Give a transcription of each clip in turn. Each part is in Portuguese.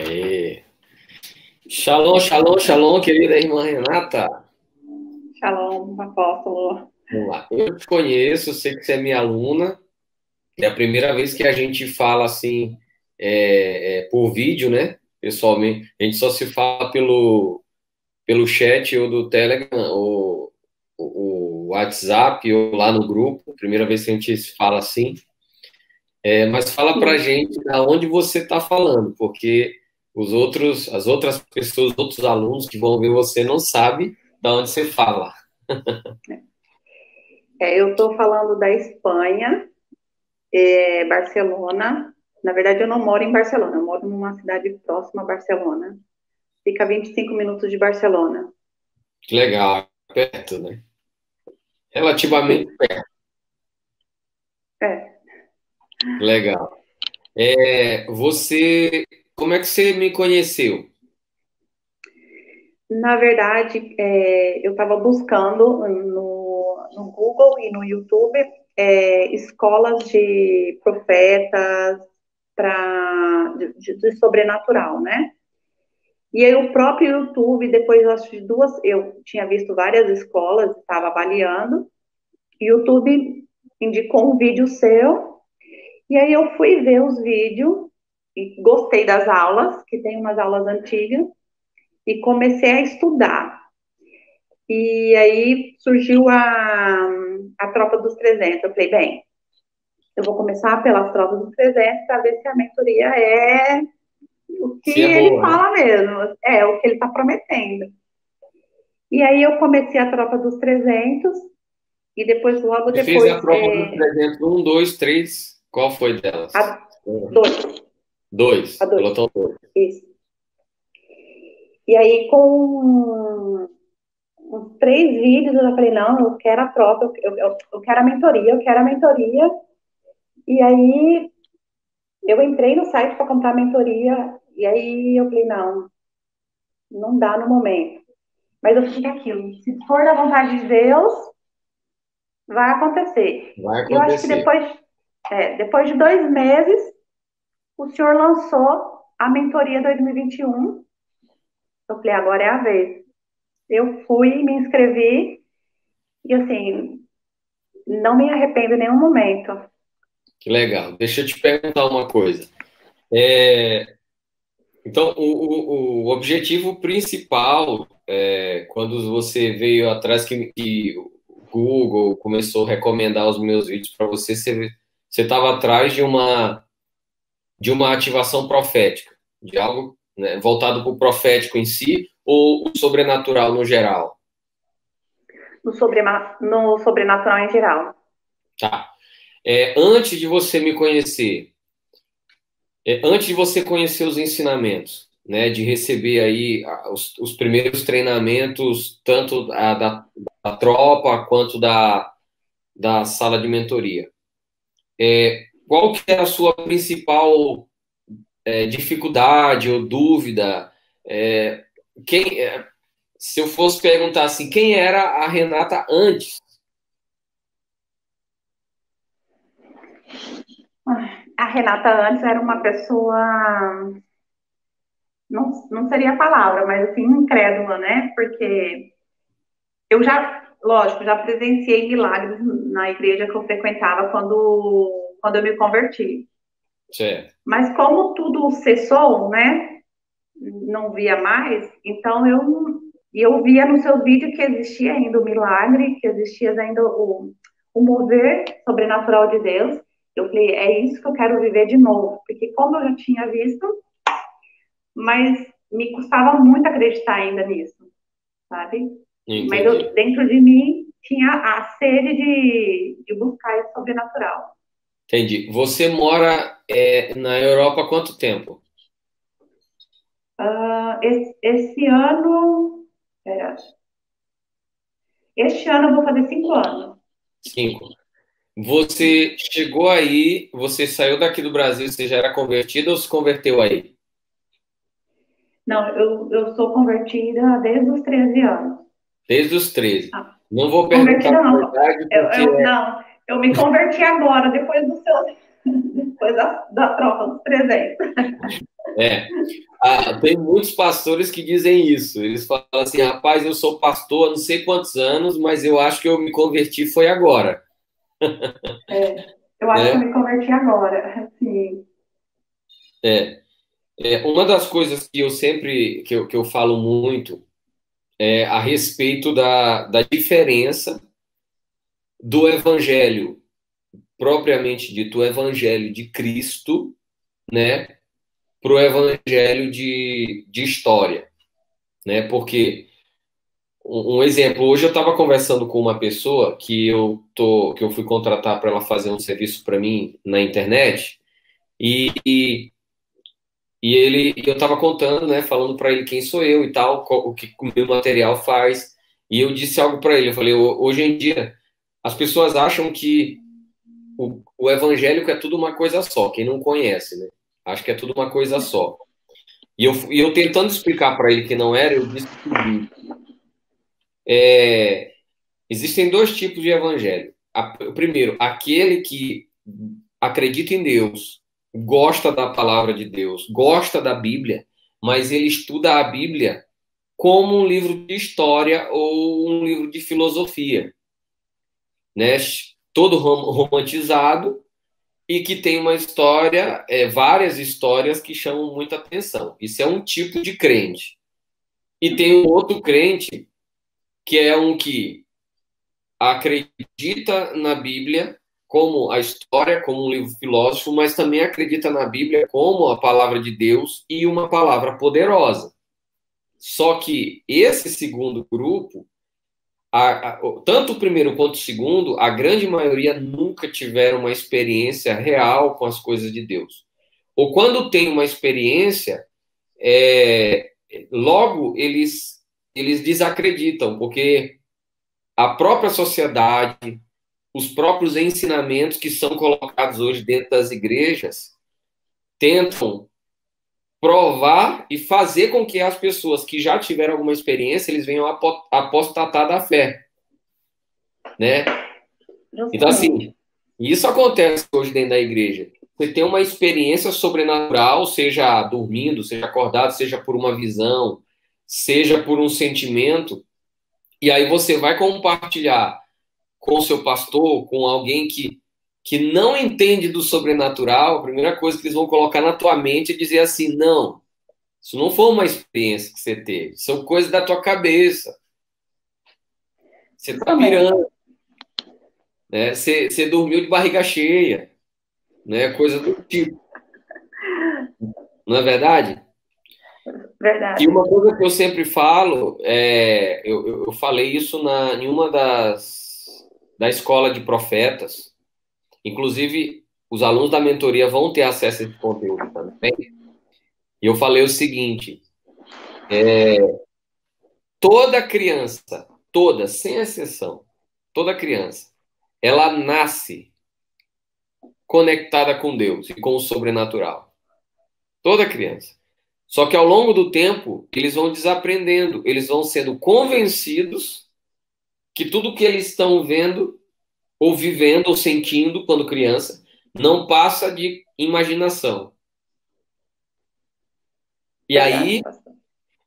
Aê. Shalom, shalom, shalom, querida irmã Renata. Shalom, apóstolo. Vamos lá. Eu te conheço, sei que você é minha aluna. É a primeira vez que a gente fala assim, por vídeo, né? Pessoalmente. A gente só se fala pelo chat ou do Telegram, ou o WhatsApp, ou lá no grupo. Primeira vez que a gente se fala assim. Mas fala pra Sim. gente da onde você está falando, porque as outras pessoas, os outros alunos que vão ver você não sabem da onde você fala. Eu estou falando da Espanha, Barcelona. Na verdade, eu não moro em Barcelona, eu moro numa cidade próxima a Barcelona. Fica a 25 minutos de Barcelona. Que legal, perto, né? Relativamente Sim. perto. É. Legal. Você, como é que você me conheceu? Na verdade, eu estava buscando no Google e no YouTube escolas de profetas de sobrenatural, né? E aí o próprio YouTube, depois eu acho de eu tinha visto várias escolas, estava avaliando, e o YouTube indicou um vídeo seu, e aí eu fui ver os vídeos, e gostei das aulas, que tem umas aulas antigas, e comecei a estudar. E aí surgiu a Tropa dos 300. Eu falei, bem, eu vou começar pelas Tropas dos 300 para ver se a mentoria é o que Se é ele boa, né? fala mesmo, é o que ele está prometendo. E aí eu comecei a Tropa dos 300 e depois, logo Você fez a depois, prova dos 300, um, dois, três. Qual foi delas? a 2, a Dois, 2, pelotão dois. isso. E aí com uns 3 vídeos eu já falei, não, eu quero a tropa, eu quero a mentoria, eu quero a mentoria. E aí eu entrei no site para comprar a mentoria, e aí eu falei, não, não dá no momento. Mas eu fiquei aquilo, se for da vontade de Deus, vai acontecer. Vai E eu acho que acontecer. depois de 2 meses, o senhor lançou a mentoria 2021. Eu falei, agora é a vez. Eu fui, me inscrevi, e assim, não me arrependo em nenhum momento. Que legal. Deixa eu te perguntar uma coisa. Então, o objetivo principal, quando você veio atrás que o Google começou a recomendar os meus vídeos para você, você estava atrás de uma ativação profética, de algo, né, voltado para o profético em si ou o sobrenatural no geral? No sobrenatural em geral. Tá. Antes de você me conhecer, antes de você conhecer os ensinamentos, né, de receber aí os primeiros treinamentos, tanto da tropa quanto da sala de mentoria, qual que era a sua principal dificuldade ou dúvida? É, quem, se eu fosse perguntar assim, quem era a Renata antes? A Renata antes era uma pessoa, não seria a palavra, mas assim, incrédula, né? Porque eu já, lógico, já presenciei milagres na igreja que eu frequentava quando eu me converti. Certo. Mas como tudo cessou, né? Não via mais, então eu via no seu vídeo que existia ainda o milagre, que existia ainda o mover sobrenatural de Deus. Eu falei, é isso que eu quero viver de novo, porque como eu já tinha visto, mas me custava muito acreditar ainda nisso, sabe? Mas Entendi. dentro de mim tinha a sede de buscar esse sobrenatural. Entendi. Você mora na Europa há quanto tempo? Esse ano, pera, este ano eu vou fazer 5 anos. 5. Você chegou aí, você saiu daqui do Brasil, você já era convertido ou se converteu aí? Não, eu sou convertida desde os 13 anos. Desde os 13. Ah, Não vou perguntar convertida a não, verdade porque não, eu me converti agora, depois depois da troca dos 300. é. Tem muitos pastores que dizem isso. Eles falam assim, rapaz, eu sou pastor há não sei quantos anos, mas eu acho que eu me converti foi agora. Eu acho que eu Né? me converti agora. Sim. É, uma das coisas que eu sempre, que eu falo muito é a respeito da diferença do evangelho propriamente dito, o evangelho de Cristo, né, para o evangelho de história, né? Porque um exemplo, hoje eu estava conversando com uma pessoa que eu fui contratar para ela fazer um serviço para mim na internet e, eu estava contando, né, falando para ele quem sou eu e tal, o que o meu material faz. E eu disse algo para ele, eu falei, hoje em dia as pessoas acham que o evangélico é tudo uma coisa só, quem não conhece, né? Acho que é tudo uma coisa só. E eu tentando explicar para ele que não era, eu disse o seguinte: existem dois tipos de evangelho. O primeiro, aquele que acredita em Deus, gosta da palavra de Deus, gosta da Bíblia, mas ele estuda a Bíblia como um livro de história ou um livro de filosofia, né? Todo romantizado e que tem uma história, várias histórias que chamam muita atenção. Isso é um tipo de crente. E tem um outro crente que é um que acredita na Bíblia como a história, como um livro filósofo, mas também acredita na Bíblia como a palavra de Deus e uma palavra poderosa. Só que esse segundo grupo, tanto o primeiro quanto o segundo, a grande maioria nunca tiveram uma experiência real com as coisas de Deus. Ou quando tem uma experiência, logo eles desacreditam, porque a própria sociedade, os próprios ensinamentos que são colocados hoje dentro das igrejas, tentam provar e fazer com que as pessoas que já tiveram alguma experiência, eles venham apostatar da fé, né? Então, Justamente. assim, isso acontece hoje dentro da igreja. Você tem uma experiência sobrenatural, seja dormindo, seja acordado, seja por uma visão, seja por um sentimento, e aí você vai compartilhar com o seu pastor, com alguém que não entende do sobrenatural, a primeira coisa que eles vão colocar na tua mente é dizer assim, não, isso não foi uma experiência que você teve, são coisas da tua cabeça, você está Justamente. pirando, né? Você dormiu de barriga cheia, né? Coisa do tipo, não é verdade? E Verdade. uma coisa que eu sempre falo, eu falei isso em uma da escola de profetas, inclusive os alunos da mentoria vão ter acesso a esse conteúdo também. E eu falei o seguinte: toda criança, toda, sem exceção, toda criança, ela nasce conectada com Deus e com o sobrenatural. Toda criança. Só que ao longo do tempo, eles vão desaprendendo, eles vão sendo convencidos que tudo que eles estão vendo, ou vivendo, ou sentindo quando criança, não passa de imaginação. E Verdade, aí pastor.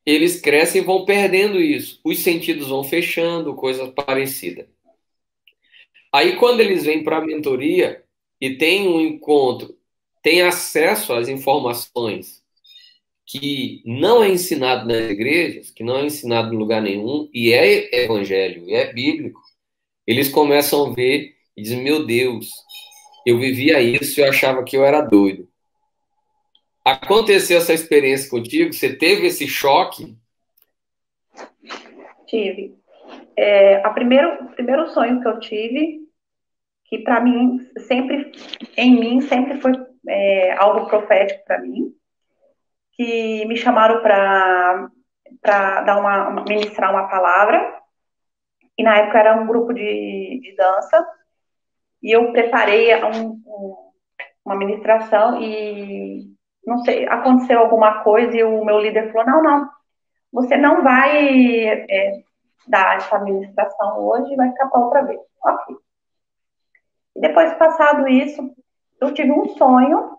eles crescem e vão perdendo isso. Os sentidos vão fechando, coisas parecidas. Aí, quando eles vêm para a mentoria e tem um encontro, tem acesso às informações que não é ensinado nas igrejas, que não é ensinado em lugar nenhum, e é evangelho, e é bíblico, eles começam a ver e dizem: meu Deus, eu vivia isso e eu achava que eu era doido. Aconteceu essa experiência contigo? Você teve esse choque? Tive. O primeiro sonho que eu tive, que para mim sempre foi algo profético para mim, que me chamaram para dar ministrar uma palavra, e na época era um grupo de dança, e eu preparei uma ministração e não sei, aconteceu alguma coisa e o meu líder falou, não, você não vai dar essa ministração hoje, vai ficar para outra vez. Ok. E depois, passado isso, eu tive um sonho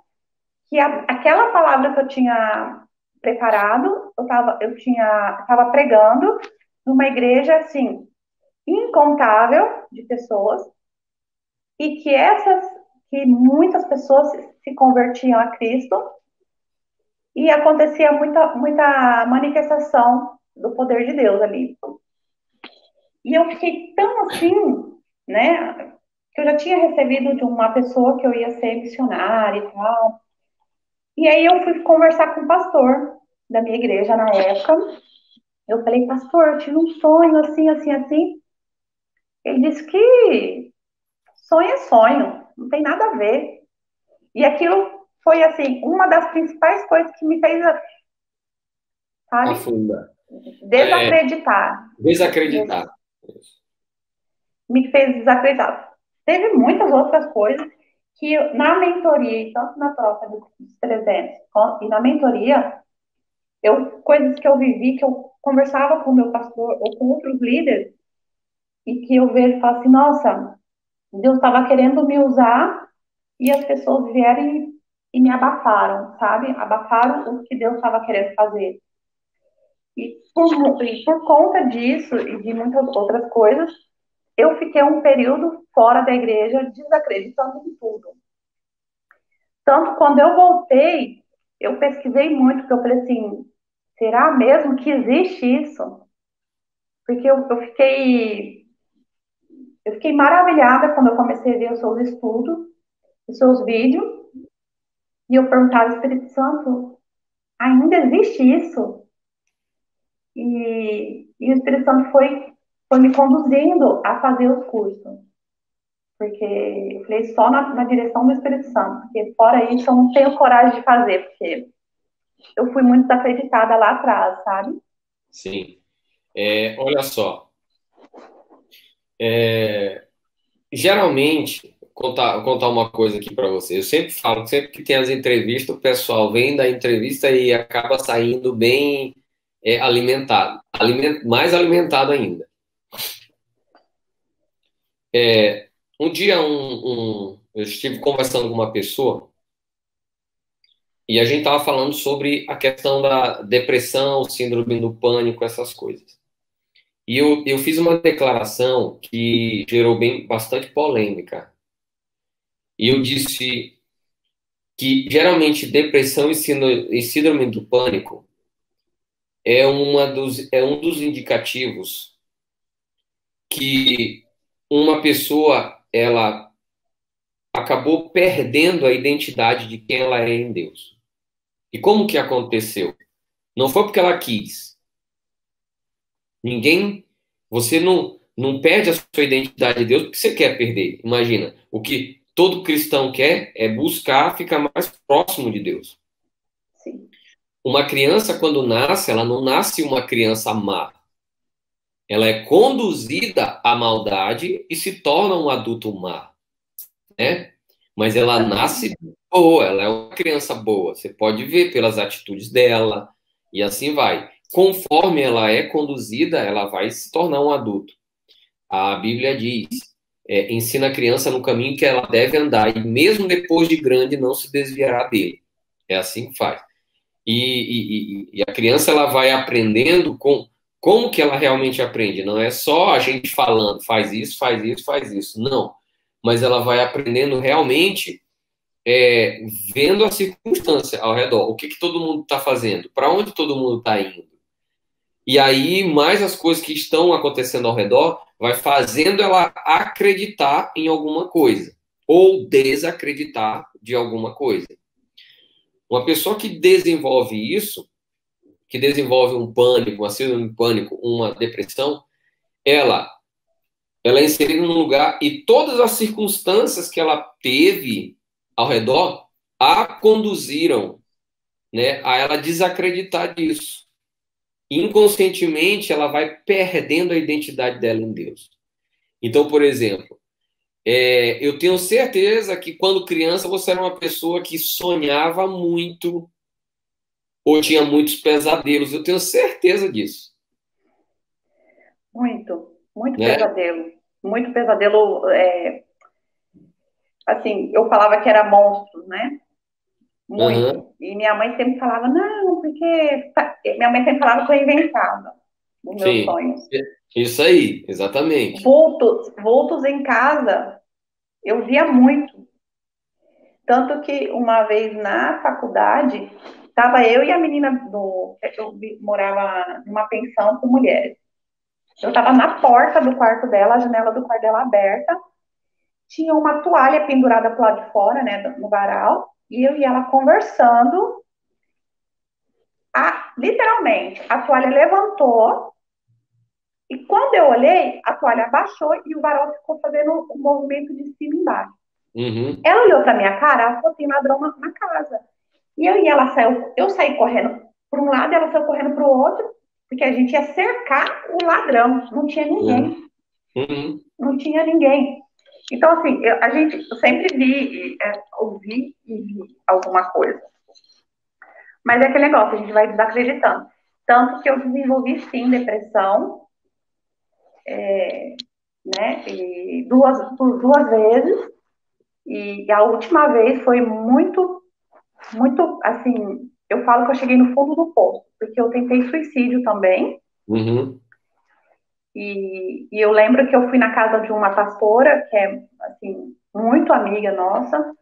que aquela palavra que eu tinha preparado, eu estava pregando numa igreja, assim, incontável de pessoas, e que muitas pessoas se convertiam a Cristo, e acontecia muita manifestação do poder de Deus ali. E eu fiquei tão assim, né, que eu já tinha recebido de uma pessoa que eu ia ser missionária e tal. E aí eu fui conversar com o pastor da minha igreja na época. Eu falei, pastor, eu tive um sonho assim, assim, assim. Ele disse que sonho é sonho, não tem nada a ver. E aquilo foi, assim, uma das principais coisas que me fez, sabe, Afunda. É, desacreditar. desacreditar. Me fez desacreditar. Teve muitas outras coisas que na mentoria, tanto na troca dos 300 e na mentoria, coisas que eu vivi, que eu conversava com o meu pastor ou com outros líderes, e que eu vejo e falo assim, nossa, Deus estava querendo me usar e as pessoas vieram e me abafaram, sabe? Abafaram o que Deus estava querendo fazer. E por conta disso e de muitas outras coisas, eu fiquei um período fora da igreja, desacreditando em tudo. Tanto quando eu voltei, eu pesquisei muito, porque eu falei assim, será mesmo que existe isso? Porque eu fiquei maravilhada quando eu comecei a ver os seus estudos, os seus vídeos, e eu perguntava ao Espírito Santo, ainda existe isso? E o Espírito Santo foi me conduzindo a fazer os cursos. Porque eu falei só na direção do Espírito Santo, porque fora isso eu não tenho coragem de fazer, porque eu fui muito desacreditada lá atrás, sabe? Sim. Olha só. Geralmente, contar uma coisa aqui para você. Eu sempre falo, sempre que tem as entrevistas, o pessoal vem da entrevista e acaba saindo bem alimentado, mais alimentado ainda. Um dia, eu estive conversando com uma pessoa e a gente estava falando sobre a questão da depressão, síndrome do pânico, essas coisas. E eu fiz uma declaração que gerou bastante polêmica. E eu disse que geralmente depressão e síndrome do pânico é um dos indicativos que uma pessoa ela acabou perdendo a identidade de quem ela é em Deus. E como que aconteceu? Não foi porque ela quis. Você não perde a sua identidade de Deus porque você quer perder. Imagina, o que todo cristão quer é buscar ficar mais próximo de Deus. Sim. Uma criança, quando nasce, ela não nasce uma criança má. Ela é conduzida à maldade e se torna um adulto má, né? Mas ela nasce boa, ela é uma criança boa. Você pode ver pelas atitudes dela e assim vai. Conforme ela é conduzida, ela vai se tornar um adulto. A Bíblia diz, ensina a criança no caminho que ela deve andar e mesmo depois de grande não se desviará dele. É assim que faz. E a criança ela vai aprendendo como que ela realmente aprende. Não é só a gente falando, faz isso, faz isso, faz isso. Não. Mas ela vai aprendendo realmente vendo a circunstância ao redor. O que, que todo mundo está fazendo? Para onde todo mundo está indo? E aí, mais as coisas que estão acontecendo ao redor, vai fazendo ela acreditar em alguma coisa. Ou desacreditar de alguma coisa. Uma pessoa que desenvolve isso, que desenvolve um pânico, uma síndrome de pânico, uma depressão, ela, ela é inserida num lugar e todas as circunstâncias que ela teve ao redor a conduziram, né, a ela desacreditar disso. Inconscientemente, ela vai perdendo a identidade dela em Deus. Então, por exemplo, eu tenho certeza que quando criança você era uma pessoa que sonhava muito ou tinha muitos pesadelos. Eu tenho certeza disso. Muito Né? pesadelo. Muito pesadelo. Assim, eu falava que era monstro, né? Aham. muito. E minha mãe sempre falava, não, porque... Minha mãe sempre falava que eu inventava os meus Sim. sonhos. Isso aí, exatamente. Vultos em casa, eu via muito. Tanto que uma vez na faculdade, estava eu e a menina do. Morava numa pensão com mulheres. Eu estava na porta do quarto dela, a janela do quarto dela aberta, tinha uma toalha pendurada pro lado de fora, né, no varal, e eu e ela conversando. Literalmente, a toalha levantou, e quando eu olhei, a toalha abaixou e o varal ficou fazendo um movimento de cima e embaixo. Uhum. Ela olhou pra minha cara, ela falou: tem ladrão na casa. E eu e ela saiu, eu saí correndo para um lado, ela saiu correndo para o outro, porque a gente ia cercar o ladrão. Não tinha ninguém, Uhum. Uhum. não tinha ninguém. Então, assim, eu sempre ouvi e vi alguma coisa. Mas é aquele negócio, a gente vai desacreditando. Tanto que eu desenvolvi, sim, depressão, né, por duas vezes. E a última vez foi muito, muito, assim, eu falo que eu cheguei no fundo do poço, porque eu tentei suicídio também. Uhum. E eu lembro que eu fui na casa de uma pastora, que é, assim, muito amiga nossa,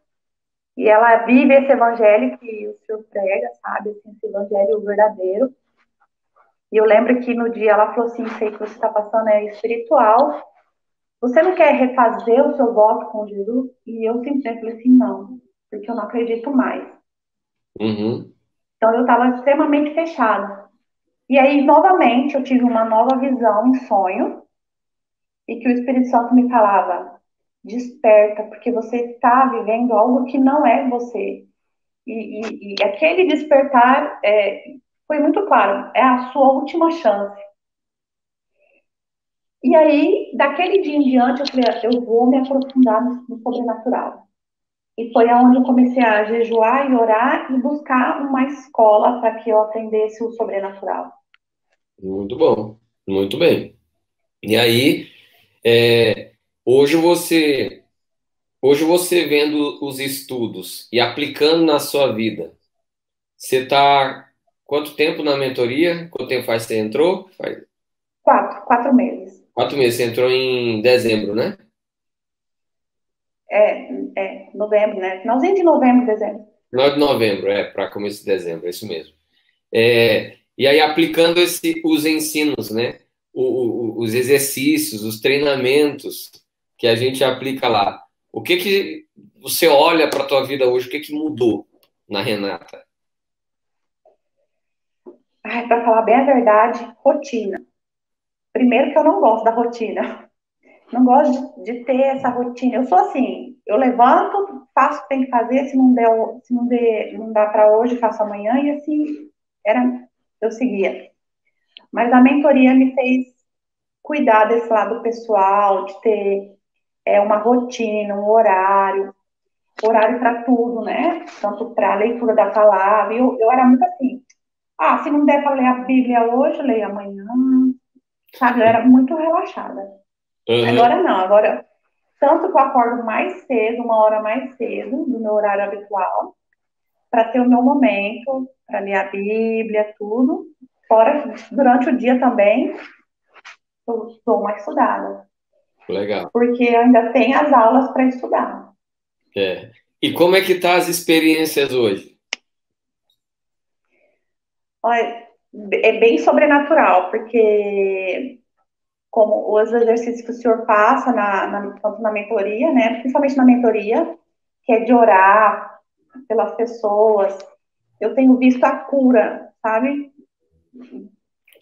e ela vive esse evangelho que o senhor prega, sabe? Assim, esse evangelho verdadeiro. E eu lembro que no dia ela falou assim: sei que você está passando é espiritual. Você não quer refazer o seu voto com Jesus? E eu simplesmente falei assim: não, porque eu não acredito mais. Uhum. Então eu estava extremamente fechada. E aí, novamente, eu tive uma nova visão em sonho, e que o Espírito Santo me falava: desperta, porque você está vivendo algo que não é você. E aquele despertar foi muito claro, é a sua última chance. E aí, daquele dia em diante, eu falei: eu vou me aprofundar no sobrenatural. E foi aonde eu comecei a jejuar e orar e buscar uma escola para que eu aprendesse o sobrenatural. Muito bom. Muito bem. E aí, é, hoje você, hoje você vendo os estudos e aplicando na sua vida, você está quanto tempo na mentoria? Quanto tempo faz que você entrou? Faz 4 meses. 4 meses. Você entrou em dezembro, né? Novembro, né? Finalzinho de novembro, dezembro. Final de novembro, para começo de dezembro, é isso mesmo. E aí, aplicando os ensinos, né? Os exercícios, os treinamentos que a gente aplica lá. O que que você olha para a tua vida hoje? O que que mudou na Renata? Ai, para falar bem a verdade, rotina. Primeiro que eu não gosto da rotina. Não gosto de ter essa rotina. Eu sou assim, eu levanto, faço o que tem que fazer, se não dá para hoje, faço amanhã, e assim era, eu seguia. Mas a mentoria me fez cuidar desse lado pessoal, de ter uma rotina, um horário para tudo, né? Tanto para a leitura da palavra. Eu era muito assim, se não der para ler a Bíblia hoje, leio amanhã, sabe? Eu era muito relaxada. Uhum. Agora não, agora tanto que eu acordo mais cedo, uma hora mais cedo do meu horário habitual, para ter o meu momento, para ler a Bíblia, tudo. Fora, durante o dia também, eu dou uma estudada, Legal. porque ainda tem as aulas para estudar. É. E como é que tá as experiências hoje? Olha, é bem sobrenatural, porque como os exercícios que o senhor passa tanto na mentoria, né, principalmente na mentoria, que é de orar pelas pessoas, eu tenho visto a cura, sabe?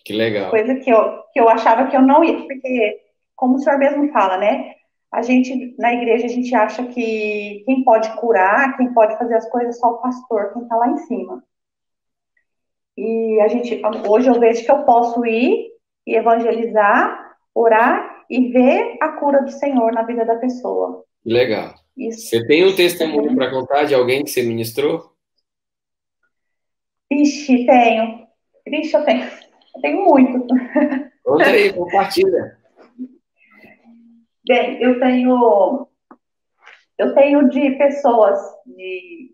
Que legal. Coisa que eu achava que eu não ia, porque, como o senhor mesmo fala, né? A gente, na igreja, a gente acha que quem pode curar, quem pode fazer as coisas, é só o pastor, quem está lá em cima. E hoje eu vejo que eu posso ir e evangelizar, orar e ver a cura do Senhor na vida da pessoa. Que legal. Isso, Você tem um isso é testemunho bem. para contar de alguém que você ministrou? Vixe, tenho. Vixe, eu tenho. Eu tenho muito. Conta aí, compartilha. Bem, eu tenho de pessoas, de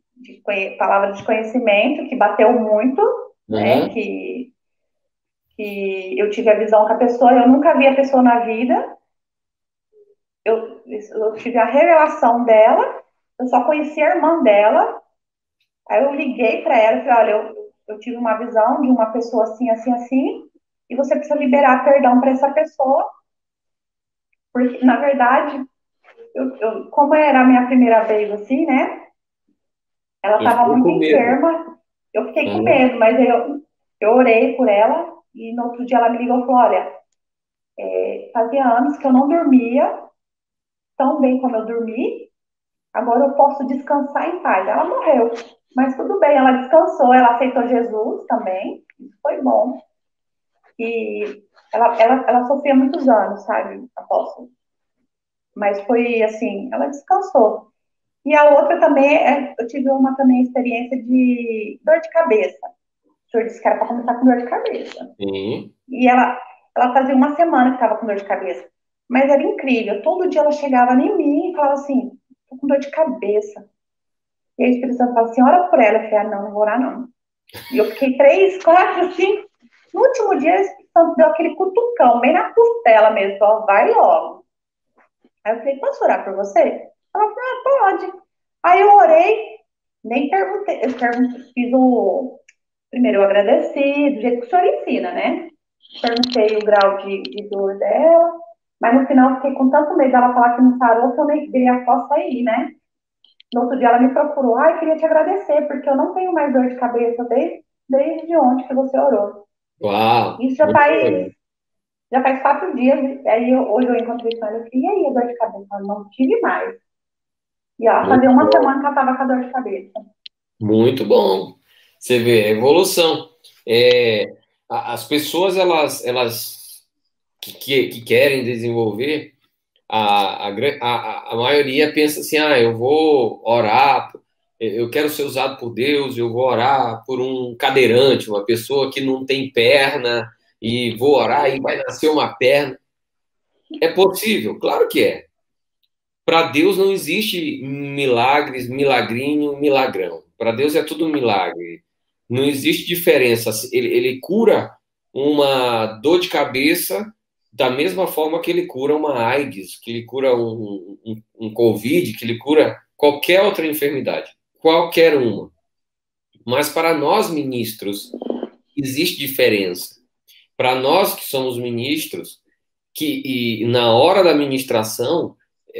palavra de conhecimento, que bateu muito, né? Aham. Que eu tive a visão com a pessoa, eu nunca vi a pessoa na vida, eu tive a revelação dela, eu só conheci a irmã dela, aí eu liguei para ela e falei, olha, eu tive uma visão de uma pessoa assim, assim, assim, e você precisa liberar perdão para essa pessoa, porque, na verdade, como era a minha primeira vez assim, né, ela Eu estava fiquei muito com medo. enferma, eu fiquei com Aham. medo, mas eu orei por ela, e no outro dia ela me ligou e falou, olha, fazia anos que eu não dormia tão bem como eu dormi, agora eu posso descansar em paz. Ela morreu, mas tudo bem, ela descansou, ela aceitou Jesus também, isso foi bom. E ela sofria muitos anos, sabe, apóstolo? Mas foi assim, ela descansou. E a outra também, eu tive uma também experiência de dor de cabeça. O senhor disse que era para começar com dor de cabeça. Sim. E ela fazia uma semana que estava com dor de cabeça. Mas era incrível. Todo dia ela chegava em mim e falava assim: tô com dor de cabeça. E aí o Espírito Santo falava assim: ora por ela. Eu falei: ah, não, não vou orar, não. E eu fiquei 3, 4, assim. No último dia, o Espírito Santo deu aquele cutucão, bem na costela mesmo: ó, vai logo. Aí eu falei: posso orar por você? Ela falou: ah, pode. Aí eu orei, nem perguntei. Fiz o. Primeiro eu agradeci, do jeito que o senhor ensina, né? Perguntei o grau de dor dela, mas no final eu fiquei com tanto medo dela falar que não sarou que eu nem queria só sair, né? No outro dia ela me procurou, ai, queria te agradecer, porque eu não tenho mais dor de cabeça desde ontem que você orou. Uau, Isso muito legal. já faz 4 dias, aí hoje eu encontrei com ela, eu falei, e aí a dor de cabeça? Ela não tive mais. E ela Muito fazia uma bom. semana que ela tava com a dor de cabeça. Muito bom. Você vê, a evolução. É, as pessoas, elas que querem desenvolver, a maioria pensa assim, ah, eu vou orar, eu quero ser usado por Deus, eu vou orar por um cadeirante, uma pessoa que não tem perna, e vou orar e vai nascer uma perna. É possível? Claro que é. Para Deus não existe milagres, milagrinho, milagrão. Para Deus é tudo um milagre. Não existe diferença. Ele cura uma dor de cabeça da mesma forma que ele cura uma AIDS, que ele cura um Covid, que ele cura qualquer outra enfermidade. Qualquer uma. Mas para nós ministros, existe diferença. Para nós que somos ministros, e na hora da ministração,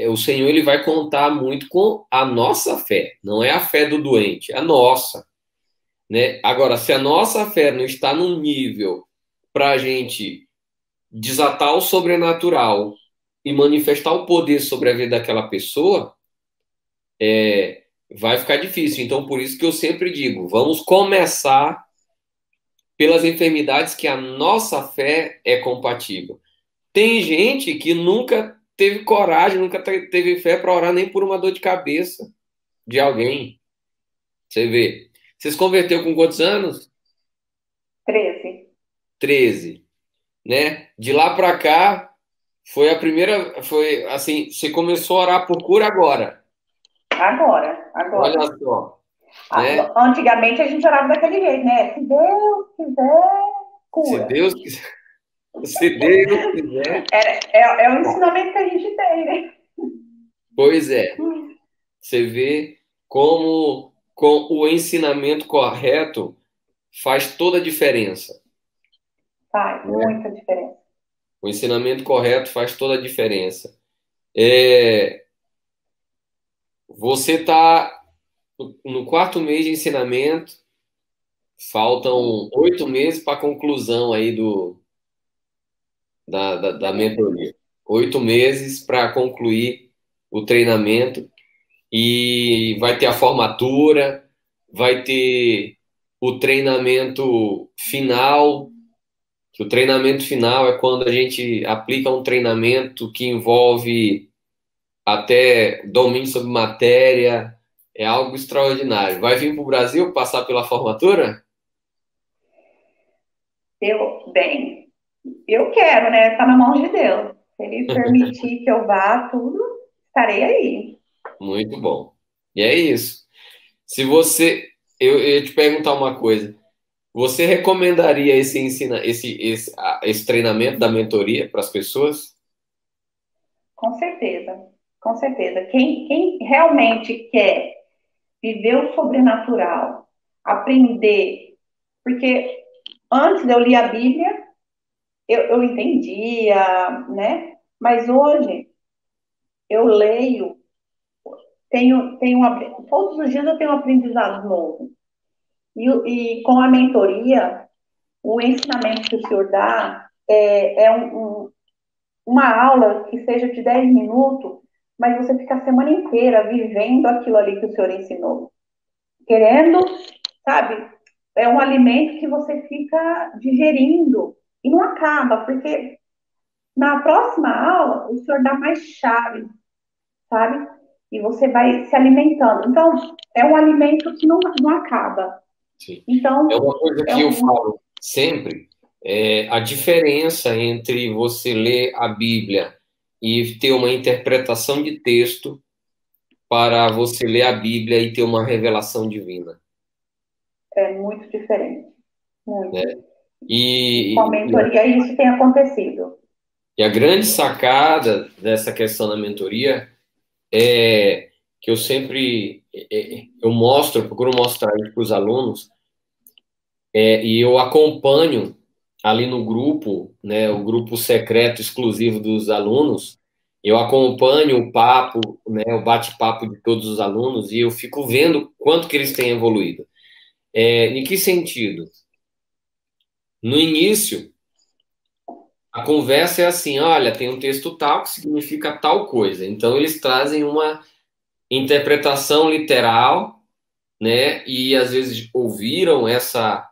o Senhor ele vai contar muito com a nossa fé, não é a fé do doente, é a nossa, né? Agora, se a nossa fé não está num nível para a gente desatar o sobrenatural e manifestar o poder sobre a vida daquela pessoa, vai ficar difícil. Então, por isso que eu sempre digo, vamos começar pelas enfermidades que a nossa fé é compatível. Tem gente que nunca teve coragem, nunca teve fé para orar nem por uma dor de cabeça de alguém. Você vê. Você se converteu com quantos anos? 13. 13, né? De lá para cá, foi a primeira. Foi assim, você começou a orar por cura agora. Agora, Olha agora. só, né? Antigamente a gente orava daquele jeito, né? Se Deus quiser, Se cura. Deus quiser, se Deus quiser. É o ensinamento que a gente tem, né? Pois é, você vê como com o ensinamento correto faz toda a diferença. Faz Né? muita diferença. O ensinamento correto faz toda a diferença. É, você está no quarto mês de ensinamento, faltam 8 meses para a conclusão aí da Da minha vida. mentoria. 8 meses para concluir o treinamento e vai ter a formatura, vai ter o treinamento final, que o treinamento final é quando a gente aplica um treinamento que envolve até domínio sobre matéria, é algo extraordinário. Vai vir para o Brasil passar pela formatura? Bem, eu quero, né? Tá na mão de Deus. Se ele permitir que eu vá, tudo, estarei aí. Muito bom. E é isso. Se você, eu ia te perguntar uma coisa. Você recomendaria esse treinamento da mentoria para as pessoas? Com certeza, com certeza. Quem realmente quer viver o sobrenatural, aprender, porque antes eu lia a Bíblia, eu entendia, né? Mas hoje eu leio, todos os dias eu tenho um aprendizado novo. E com a mentoria, o ensinamento que o senhor dá uma aula que seja de 10 minutos, mas você fica a semana inteira vivendo aquilo ali que o senhor ensinou. Querendo, sabe? É um alimento que você fica digerindo e não acaba, porque na próxima aula o senhor dá mais chaves, sabe? E você vai se alimentando. Então, é um alimento que não acaba. Sim. É Então, uma coisa é que eu um. falo sempre, a diferença entre você ler a Bíblia e ter uma interpretação de texto para você ler a Bíblia e ter uma revelação divina, É muito diferente. né? Muito. E com a E, e, mentoria isso tem acontecido. e a grande sacada dessa questão da mentoria é que eu sempre eu procuro mostrar para os alunos, e eu acompanho ali no grupo, né, o grupo secreto exclusivo dos alunos, eu acompanho o papo, né, o bate-papo de todos os alunos e eu fico vendo quanto que eles têm evoluído. Em que sentido? No início, a conversa é assim, olha, tem um texto tal que significa tal coisa. Então, eles trazem uma interpretação literal, né, e às vezes ouviram essa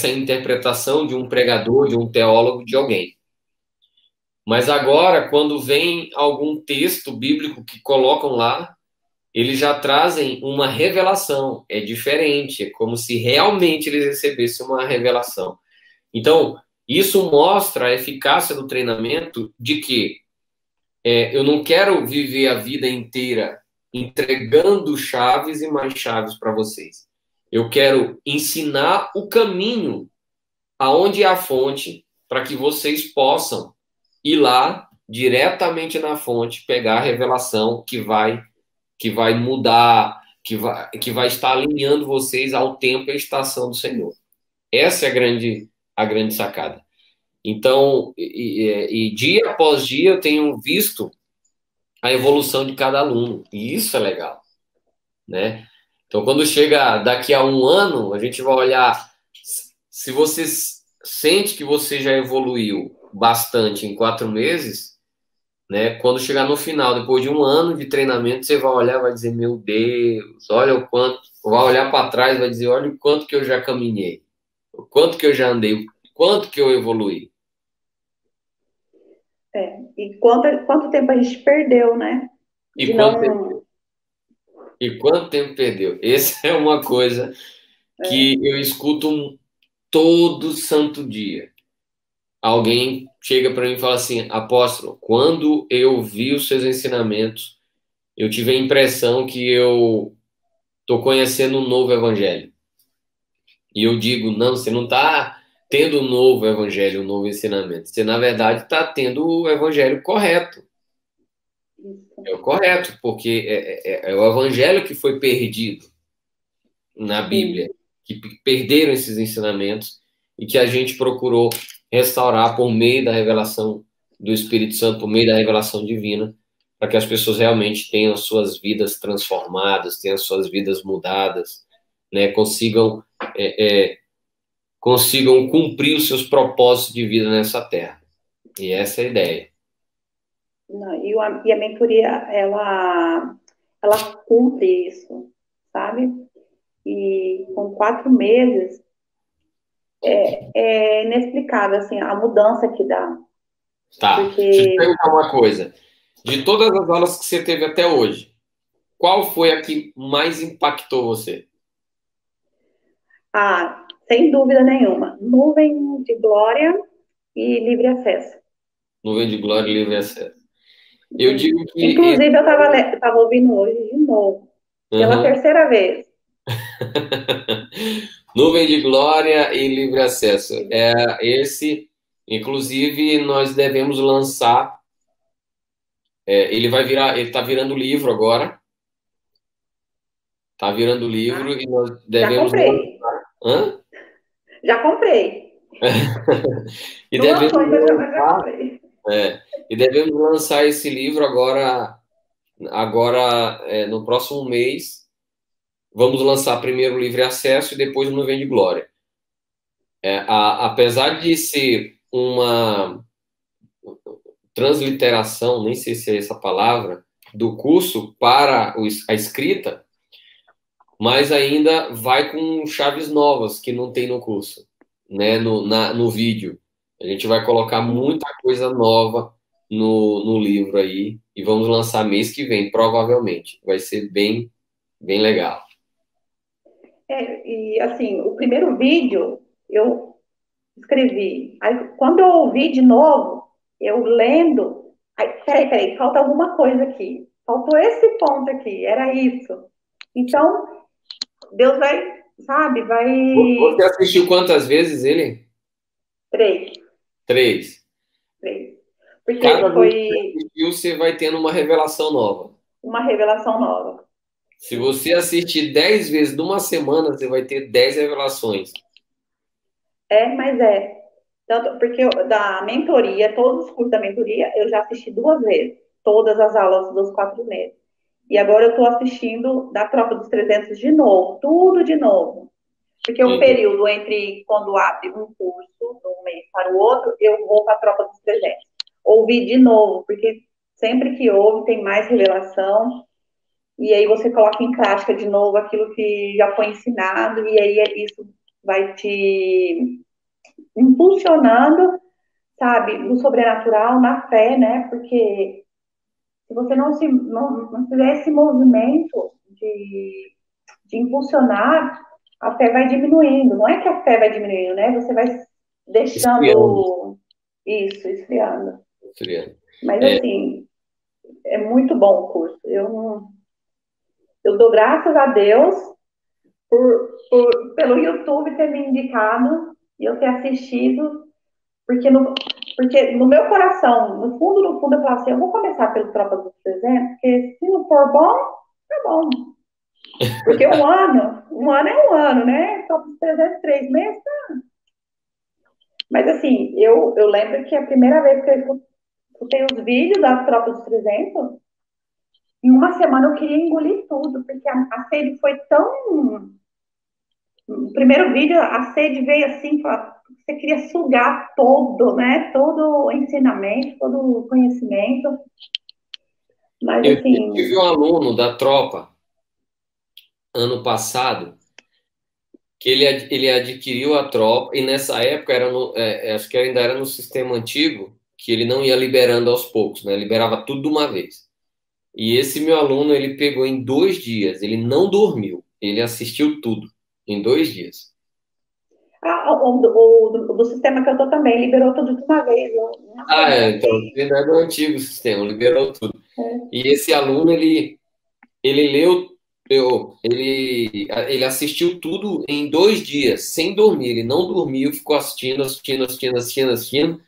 interpretação de um pregador, de um teólogo, de alguém. Mas agora, quando vem algum texto bíblico que colocam lá, eles já trazem uma revelação. É diferente, é como se realmente eles recebessem uma revelação. Então, isso mostra a eficácia do treinamento de que eu não quero viver a vida inteira entregando chaves e mais chaves para vocês. Eu quero ensinar o caminho aonde é a fonte para que vocês possam ir lá diretamente na fonte, pegar a revelação que vai mudar, que vai estar alinhando vocês ao tempo e à estação do Senhor. Essa é a grande sacada. Então, e dia após dia eu tenho visto a evolução de cada aluno, e isso é legal, né? Então, quando chega daqui a um ano, a gente vai olhar se você sente que você já evoluiu bastante em 4 meses, né? Quando chegar no final, depois de um ano de treinamento, você vai olhar e vai dizer, meu Deus, olha o quanto, vai olhar para trás e vai dizer, olha o quanto que eu já caminhei, o quanto que eu já andei, o quanto que eu evoluí. E quanto tempo a gente perdeu, né? E De quanto tempo, não. e quanto tempo perdeu? Essa é uma coisa que É, eu escuto todo santo dia. Alguém chega para mim e fala assim, apóstolo, quando eu vi os seus ensinamentos, eu tive a impressão que eu estou conhecendo um novo evangelho. E eu digo, não, você não está tendo um novo evangelho, um novo ensinamento. Você, na verdade, está tendo o evangelho correto. isso. É o correto, porque é o evangelho que foi perdido na Bíblia, Sim. que perderam esses ensinamentos e que a gente procurou restaurar por meio da revelação do Espírito Santo, por meio da revelação divina, para que as pessoas realmente tenham as suas vidas transformadas, tenham as suas vidas mudadas, né? Consigam cumprir os seus propósitos de vida nessa terra. E essa é a ideia. Não, e a mentoria, ela cumpre isso, sabe? E com 4 meses é inexplicável, assim, a mudança que dá. Tá. Deixa eu te Porque, perguntar uma coisa. De todas as aulas que você teve até hoje, qual foi a que mais impactou você? sem dúvida nenhuma, nuvem de glória e livre acesso. Nuvem de Glória e Livre Acesso. Eu Sim. digo que. Inclusive, eu estava ouvindo hoje de novo, pela Aham. terceira vez. Nuvem de Glória e Livre Acesso. Esse, inclusive, nós devemos lançar. Ele está virando livro agora. Está virando livro Ah, e nós já devemos comprei. lançar. Hã? Já comprei. E Não devemos lançou ainda, mas já lançar, comprei. e devemos lançar esse livro agora, no próximo mês. Vamos lançar primeiro o Livre Acesso e depois o Nuvem de Glória. Apesar de ser uma transliteração, nem sei se é essa palavra, do curso para a escrita, mas ainda vai com chaves novas que não tem no curso, né? No vídeo. A gente vai colocar muita coisa nova no livro aí e vamos lançar mês que vem, provavelmente. Vai ser bem, bem legal. E assim, o primeiro vídeo eu escrevi. Aí, quando eu ouvi de novo, eu lendo. Aí, peraí, falta alguma coisa aqui. Faltou esse ponto aqui, era isso. Então, Deus vai, sabe, Você vai. assistiu quantas vezes ele? Três, 3. três. Cada Porque vez que você foi assistiu, você vai tendo uma revelação nova. uma revelação nova. Se você assistir 10 vezes numa semana, você vai ter 10 revelações. Mas é. Tanto, porque da mentoria, todos os cursos da mentoria, eu já assisti duas vezes. Todas as aulas dos 4 meses. E agora eu estou assistindo da Tropa dos 300 de novo, tudo de novo. Porque o Entendeu? período entre quando abre um curso, de um mês para o outro, eu vou para a Tropa dos 300. Ouvi de novo, porque sempre que ouve tem mais revelação. E aí você coloca em prática de novo aquilo que já foi ensinado, e aí isso vai te impulsionando, sabe, no sobrenatural, na fé, né? Porque se você não fizer esse movimento de impulsionar, a fé vai diminuindo. Não é que a fé vai diminuindo, né? Você vai Esfriando. deixando isso, esfriando. Esfriando. Mas É, assim, é muito bom o curso. Eu dou graças a Deus pelo YouTube ter me indicado e eu ter assistido, porque no meu coração, no fundo, eu falo assim, eu vou começar pelo Tropa dos 300, porque se não for bom, tá bom. Porque um ano é um ano, né? Tropa dos 300, 3 meses. Mas assim, eu lembro que a primeira vez que eu escutei os vídeos da Tropa dos 300, em uma semana eu queria engolir tudo, porque a sede foi tão. No primeiro vídeo, a sede veio assim, você queria sugar todo, né? Todo o ensinamento, todo o conhecimento. Mas eu tive assim, um aluno da tropa ano passado que ele adquiriu a tropa e nessa época acho que ainda era no sistema antigo que ele não ia liberando aos poucos, né? Liberava tudo de uma vez. E esse meu aluno ele pegou em 2 dias, ele não dormiu, ele assistiu tudo em 2 dias. o do sistema que eu tô também liberou tudo de uma vez. Uma semana Então, ele é do antigo sistema, liberou tudo. é, E esse aluno, ele leu, ele assistiu tudo em 2 dias, sem dormir. Ele não dormiu, ficou assistindo, assistindo, assistindo, assistindo, assistindo.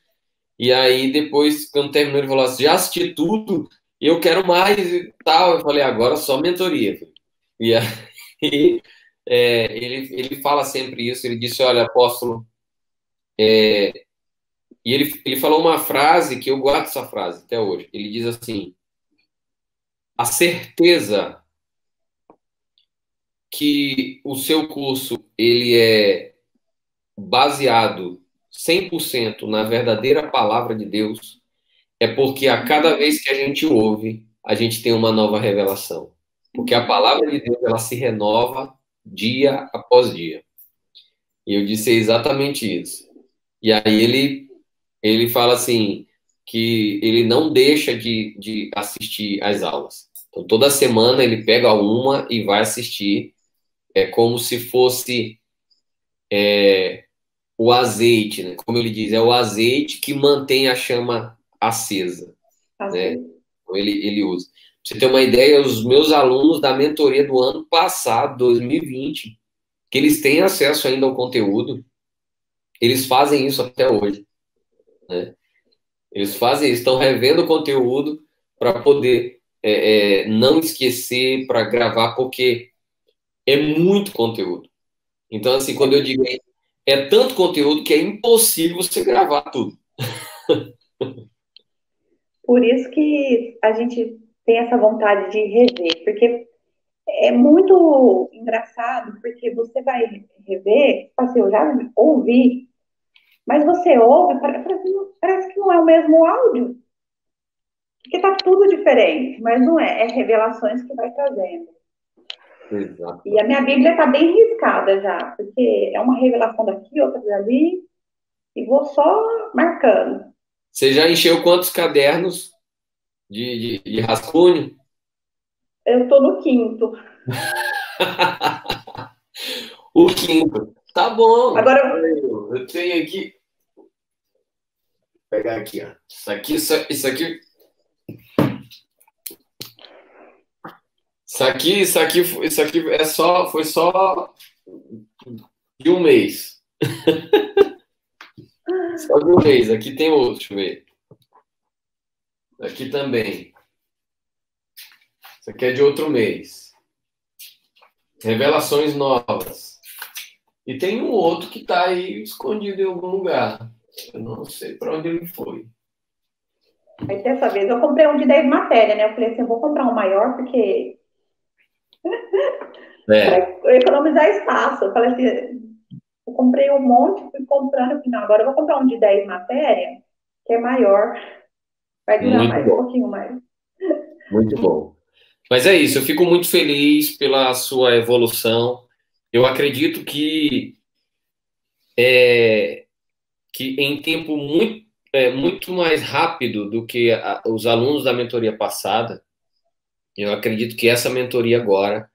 E aí, depois, quando terminou, ele falou assim: já assisti tudo, eu quero mais e tal. Eu falei: agora só mentoria, filho. E aí, ele fala sempre isso. Ele disse: olha, apóstolo. E ele falou uma frase que eu guardo essa frase até hoje. Ele diz assim: a certeza que o seu curso ele é baseado 100% na verdadeira palavra de Deus é porque a cada vez que a gente ouve, a gente tem uma nova revelação. Porque a palavra de Deus ela se renova dia após dia. E eu disse exatamente isso. E aí ele fala assim que ele não deixa de assistir às aulas. Então toda semana ele pega uma e vai assistir. É como se fosse o azeite, né? Como ele diz, é o azeite que mantém a chama acesa, né? assim. Então, ele usa. Pra você ter uma ideia, os meus alunos da mentoria do ano passado, 2020, que eles têm acesso ainda ao conteúdo, eles fazem isso até hoje, né? Eles fazem isso, estão revendo o conteúdo para poder não esquecer, para gravar, porque é muito conteúdo. Então, assim, quando eu digo é tanto conteúdo que é impossível você gravar tudo. Por isso que a gente tem essa vontade de rever, porque é muito engraçado, porque você vai rever, tipo assim, eu já ouvi, mas você ouve, parece que não é o mesmo áudio, porque tá tudo diferente, mas não é, é revelações que vai trazendo. Exato. E a minha Bíblia tá bem riscada já, porque é uma revelação daqui, outra dali, e vou só marcando. Você já encheu quantos cadernos de rascunho? Eu tô no quinto. O quinto. Tá bom. Agora, Eu tenho aqui. Vou pegar aqui, ó. Isso aqui foi só de um mês. Só de um mês. Aqui tem outro, deixa eu ver. Aqui também. Isso aqui é de outro mês. Revelações novas. E tem um outro que está aí escondido em algum lugar. Eu não sei para onde ele foi. aí dessa vez eu comprei um de 10 matérias, né? Eu falei assim, eu vou comprar um maior, porque para economizar espaço. Eu falei assim, eu comprei um monte, fui comprando, no final. Agora eu vou comprar um de 10 matérias, que é maior, vai durar Muito mais um bom, pouquinho mais. muito bom. Mas é isso, eu fico muito feliz pela sua evolução. Eu acredito que em tempo muito mais rápido do que os alunos da mentoria passada, eu acredito que essa mentoria agora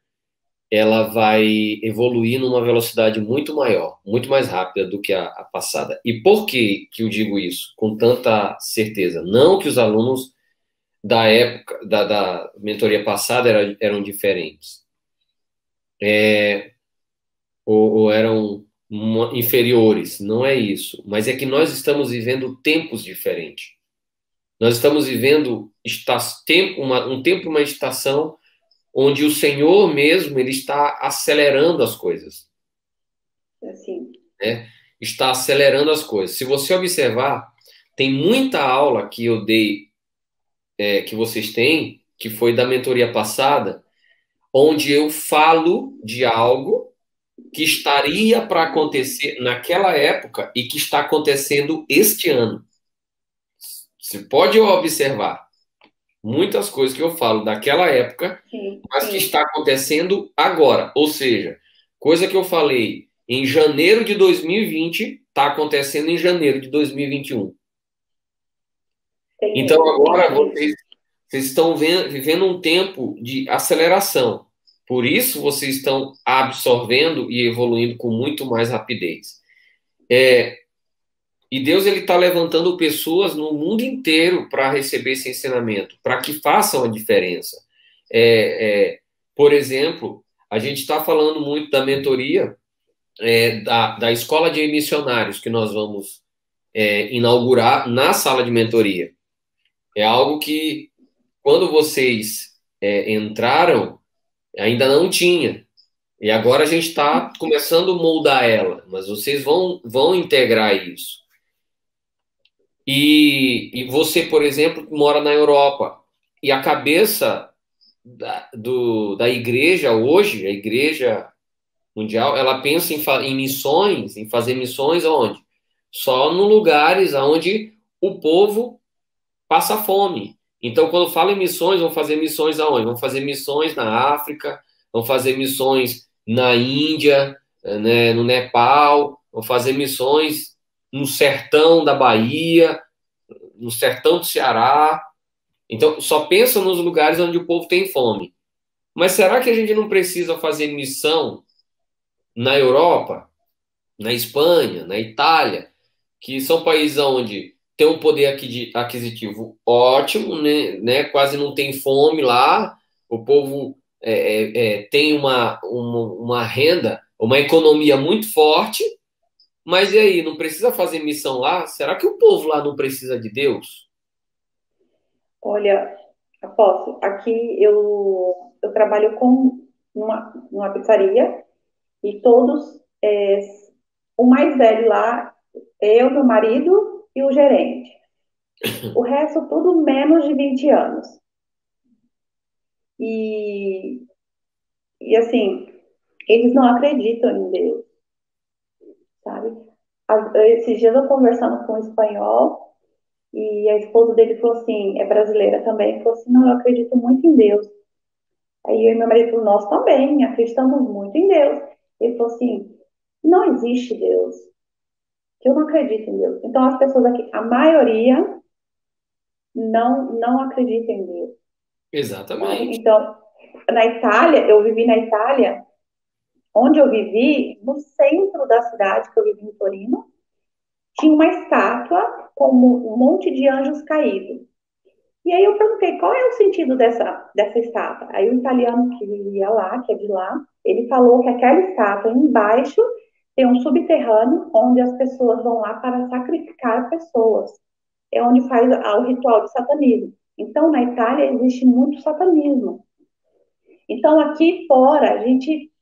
ela vai evoluir numa velocidade muito maior, muito mais rápida do que a passada. E por que eu digo isso com tanta certeza? Não que os alunos da época da mentoria passada eram diferentes, ou eram inferiores, não é isso. Mas é que nós estamos vivendo tempos diferentes. Nós estamos vivendo um tempo, uma estação onde o Senhor mesmo ele está acelerando as coisas, Assim, né? Está acelerando as coisas. Se você observar, tem muita aula que eu dei, que vocês têm, que foi da mentoria passada, onde eu falo de algo que estaria para acontecer naquela época e que está acontecendo este ano. Você pode observar muitas coisas que eu falo daquela época, sim, mas que sim, está acontecendo agora. Ou seja, coisa que eu falei em janeiro de 2020 está acontecendo em janeiro de 2021. Então agora entendi. vocês estão vivendo um tempo de aceleração. Por isso vocês estão absorvendo e evoluindo com muito mais rapidez. E Deus ele está levantando pessoas no mundo inteiro para receber esse ensinamento, para que façam a diferença. Por exemplo, a gente está falando muito da mentoria da escola de missionários que nós vamos inaugurar na sala de mentoria. É algo que, quando vocês entraram, ainda não tinha. E agora a gente está começando a moldar ela, mas vocês vão integrar isso. E você, por exemplo, que mora na Europa, e a cabeça da igreja hoje, a igreja mundial, ela pensa em missões, em fazer missões aonde? Só em lugares onde o povo passa fome. Então, quando fala em missões, vão fazer missões aonde? Vão fazer missões na África, vão fazer missões na Índia, né, no Nepal, vão fazer missões no sertão da Bahia, no sertão do Ceará. Então, só pensa nos lugares onde o povo tem fome. Mas será que a gente não precisa fazer missão na Europa, na Espanha, na Itália, que são países onde tem um poder aquisitivo ótimo, né? Quase não tem fome lá, o povo tem uma renda uma economia muito forte, mas e aí, não precisa fazer missão lá? Será que o povo lá não precisa de Deus? Olha, posso. Aqui eu trabalho numa pizzaria e todos, o mais velho lá, eu, meu marido e o gerente. O resto, tudo menos de 20 anos. E, e assim, eles não acreditam em Deus, sabe? Esses dias eu conversando com um espanhol e a esposa dele falou assim, é brasileira também, falou assim, não, eu acredito muito em Deus. Aí eu e meu marido falou, nós também acreditamos muito em Deus. Ele falou assim, não existe Deus, que eu não acredito em Deus. Então as pessoas aqui, a maioria não acredita em Deus, sabe? Exatamente. Então, na Itália, eu vivi na Itália, onde eu vivi, no centro da cidade, que eu vivi em Torino, tinha uma estátua com um monte de anjos caídos. E aí eu perguntei, qual é o sentido dessa estátua? Aí o italiano que vivia lá, que é de lá, ele falou que aquela estátua embaixo tem um subterrâneo onde as pessoas vão lá para sacrificar pessoas. É onde faz o ritual de satanismo. Então, na Itália existe muito satanismo. Então, aqui fora, a gente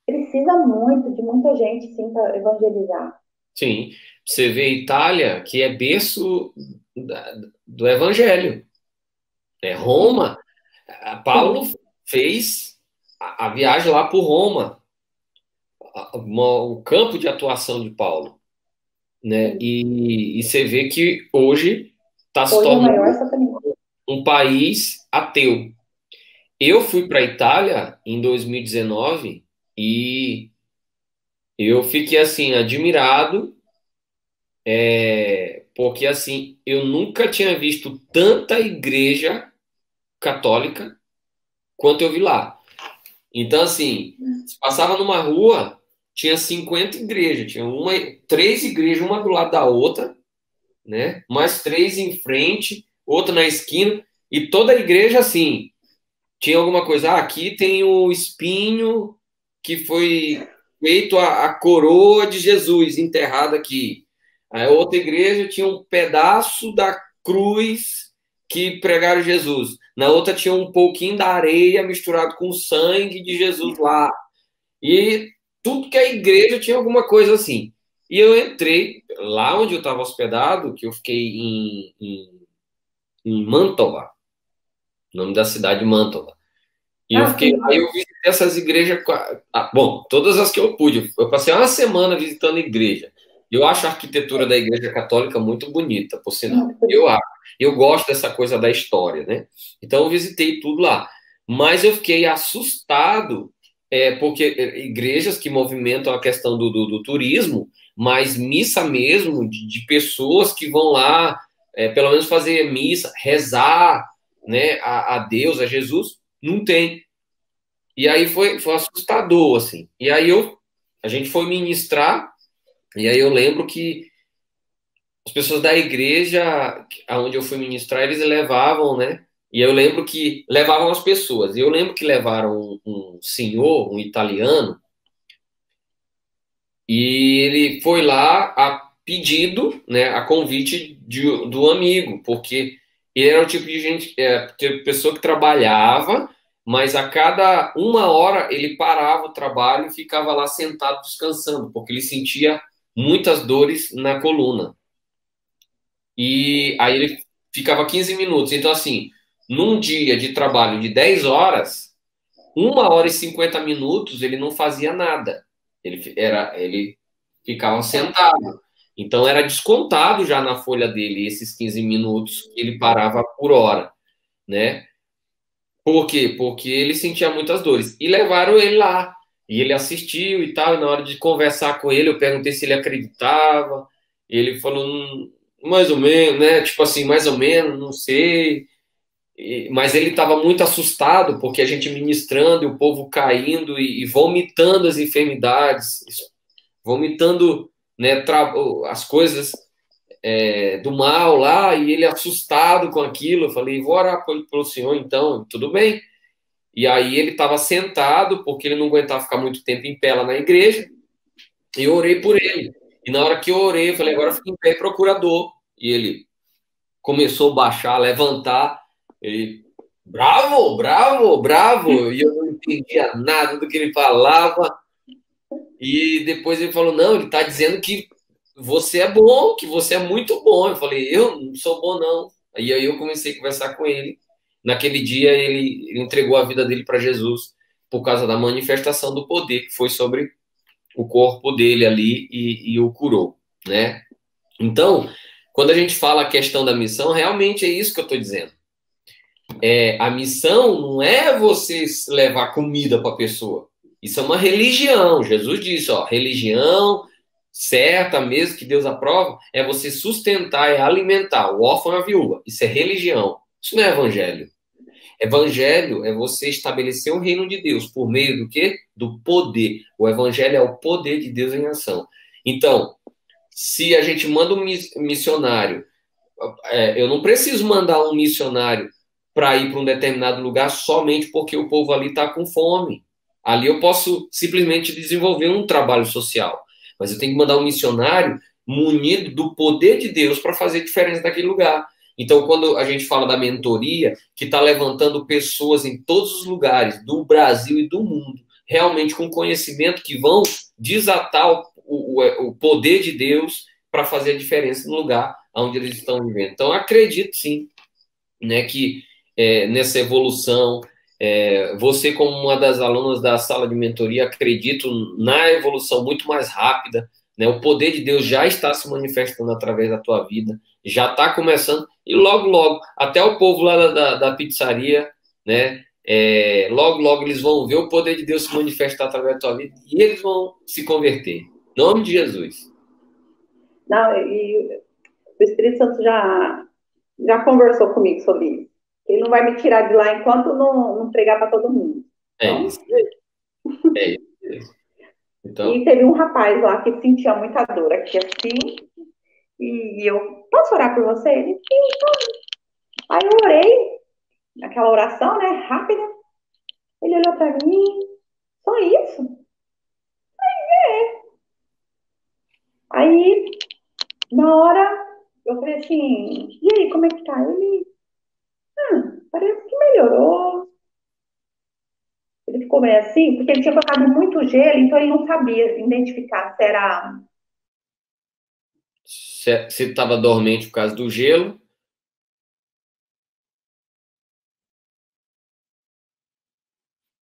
precisa muito de muita gente, sim, para evangelizar. Sim. Você vê Itália, que é berço do Evangelho. É Sim, Roma. Paulo sim, fez a viagem lá por Roma, o campo de atuação de Paulo, né? sim. E você vê que hoje está se Hoje é o maior tornando satanismo. um país ateu. Eu fui para a Itália em 2019 e eu fiquei assim admirado, porque assim eu nunca tinha visto tanta igreja católica quanto eu vi lá. Então assim, se passava numa rua, tinha 50 igrejas, tinha três igrejas uma do lado da outra, né? Mais três em frente, outra na esquina e toda a igreja assim tinha alguma coisa. Ah, aqui tem o espinho que foi feito a coroa de Jesus enterrada aqui. A outra igreja tinha um pedaço da cruz que pregaram Jesus. Na outra tinha um pouquinho da areia misturado com o sangue de Jesus lá. E tudo que a igreja tinha alguma coisa assim. E eu entrei lá onde eu estava hospedado, que eu fiquei em Mantova, o nome da cidade Mantova. E eu Ah, fiquei lá e sim. eu visitei essas igrejas. Bom, todas as que eu pude. Eu passei uma semana visitando a igreja. Eu acho a arquitetura da igreja católica muito bonita, por sinal. Muito bonito. Eu acho. Eu gosto dessa coisa da história, né? Então eu visitei tudo lá. Mas eu fiquei assustado, porque igrejas que movimentam a questão do turismo, mas missa mesmo, de pessoas que vão lá, pelo menos fazer missa, rezar, né, a Deus, a Jesus, não tem. E aí foi assustador, assim. E aí a gente foi ministrar, e aí eu lembro que as pessoas da igreja aonde eu fui ministrar, eles levavam, né? E eu lembro que levavam as pessoas. E eu lembro que levaram um senhor, um italiano, e ele foi lá a pedido, né, a convite do amigo, porque ele era o tipo de gente, de pessoa que trabalhava, mas a cada uma hora ele parava o trabalho e ficava lá sentado descansando, porque ele sentia muitas dores na coluna. E aí ele ficava 15 minutos. Então, assim, num dia de trabalho de 10 horas, 1 hora e 50 minutos ele não fazia nada. Ele ficava sentado. Então era descontado já na folha dele esses 15 minutos que ele parava por hora, né? Por quê? Porque ele sentia muitas dores. E levaram ele lá. E ele assistiu e tal. E na hora de conversar com ele, eu perguntei se ele acreditava. Ele falou, mais ou menos, né? Tipo assim, mais ou menos, não sei. Mas ele estava muito assustado porque a gente ministrando e o povo caindo e vomitando as enfermidades, vomitando, né, as coisas, do mal lá, e ele assustado com aquilo. Eu falei, vou orar pelo senhor então, tudo bem. E aí ele estava sentado, porque ele não aguentava ficar muito tempo em pé lá na igreja, e eu orei por ele. E na hora que eu orei, eu falei, agora fica em pé, procurador. E ele começou a baixar, levantar, ele, bravo, bravo, bravo, e eu não entendia nada do que ele falava, e depois ele falou, não, ele está dizendo que você é bom, que você é muito bom. Eu falei, eu não sou bom, não. E aí eu comecei a conversar com ele. Naquele dia ele entregou a vida dele para Jesus por causa da manifestação do poder que foi sobre o corpo dele ali e o curou, né? Então, quando a gente fala a questão da missão, realmente é isso que eu estou dizendo. A missão não é você levar comida para a pessoa. Isso é uma religião. Jesus disse, ó, religião certa mesmo que Deus aprova é você sustentar e alimentar o órfão e a viúva. Isso é religião. Isso não é evangelho. Evangelho é você estabelecer o reino de Deus por meio do quê? Do poder. O evangelho é o poder de Deus em ação. Então, se a gente manda um missionário, eu não preciso mandar um missionário para ir para um determinado lugar somente porque o povo ali está com fome. Ali eu posso simplesmente desenvolver um trabalho social. Mas eu tenho que mandar um missionário munido do poder de Deus para fazer diferença naquele lugar. Então, quando a gente fala da mentoria, que está levantando pessoas em todos os lugares do Brasil e do mundo, realmente com conhecimento que vão desatar o poder de Deus para fazer a diferença no lugar onde eles estão vivendo. Então, acredito sim, né, que nessa evolução, você como uma das alunas da sala de mentoria, acredito na evolução muito mais rápida, né, o poder de Deus já está se manifestando através da tua vida, já está começando, e logo, logo, até o povo lá da pizzaria, né, logo, logo eles vão ver o poder de Deus se manifestar através da tua vida, e eles vão se converter. Em nome de Jesus. Não, e o Espírito Santo já conversou comigo sobre isso. Ele não vai me tirar de lá enquanto não pregar para todo mundo. É Então, isso. É isso. Então, e teve um rapaz lá que sentia muita dor aqui assim, e eu, posso orar por você? Ele, sim, pode. Aí eu orei, naquela oração, né, rápida. Ele olhou para mim, só isso? Aí, na hora, eu falei assim, e aí, como é que tá? Ele, parece que melhorou. Ele ficou meio assim, porque ele tinha colocado muito gelo, então ele não sabia identificar se era. se estava dormente por causa do gelo,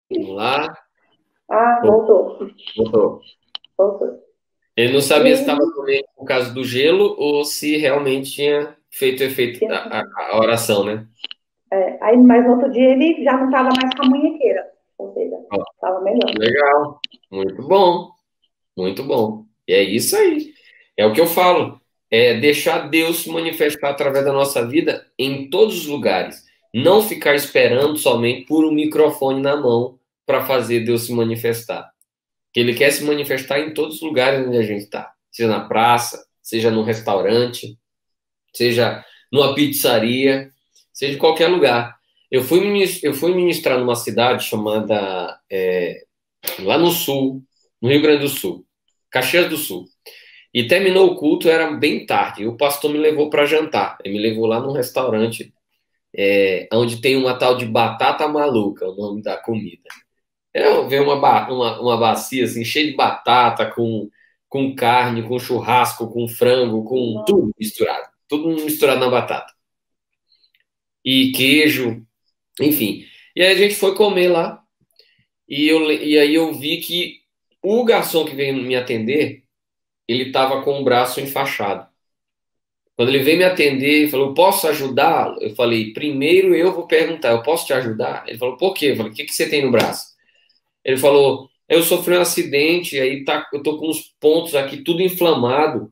vamos lá. Ah, voltou. Voltou. Voltou. Ele não E sabia se estava aí, dormente por causa do gelo ou se realmente tinha feito efeito a oração, né? aí, mas no outro dia ele já não estava mais com a munhequeira, ou seja, Ó, estava melhor. legal. Muito bom. Muito bom. E é isso aí. É o que eu falo. É deixar Deus se manifestar através da nossa vida em todos os lugares. Não ficar esperando somente por um microfone na mão para fazer Deus se manifestar. Que Ele quer se manifestar em todos os lugares onde a gente está. Seja na praça, seja num restaurante, seja numa pizzaria, seja em qualquer lugar. Eu fui ministrar numa cidade chamada, lá no sul, no Rio Grande do Sul, Caxias do Sul. E terminou o culto, era bem tarde. E o pastor me levou para jantar. Ele me levou lá num restaurante, onde tem uma tal de batata maluca, o nome da comida. Veio uma bacia assim, cheia de batata, com carne, com churrasco, com frango, com tudo misturado. Tudo misturado na batata. E queijo, enfim. E aí a gente foi comer lá. E aí eu vi que o garçom que veio me atender, ele estava com o braço enfaixado. Quando ele veio me atender e falou, posso ajudar? Eu falei, primeiro eu vou perguntar, eu posso te ajudar? Ele falou, por quê? Eu falei, o que você tem no braço? Ele falou, eu sofri um acidente, aí eu tô com uns pontos aqui tudo inflamado.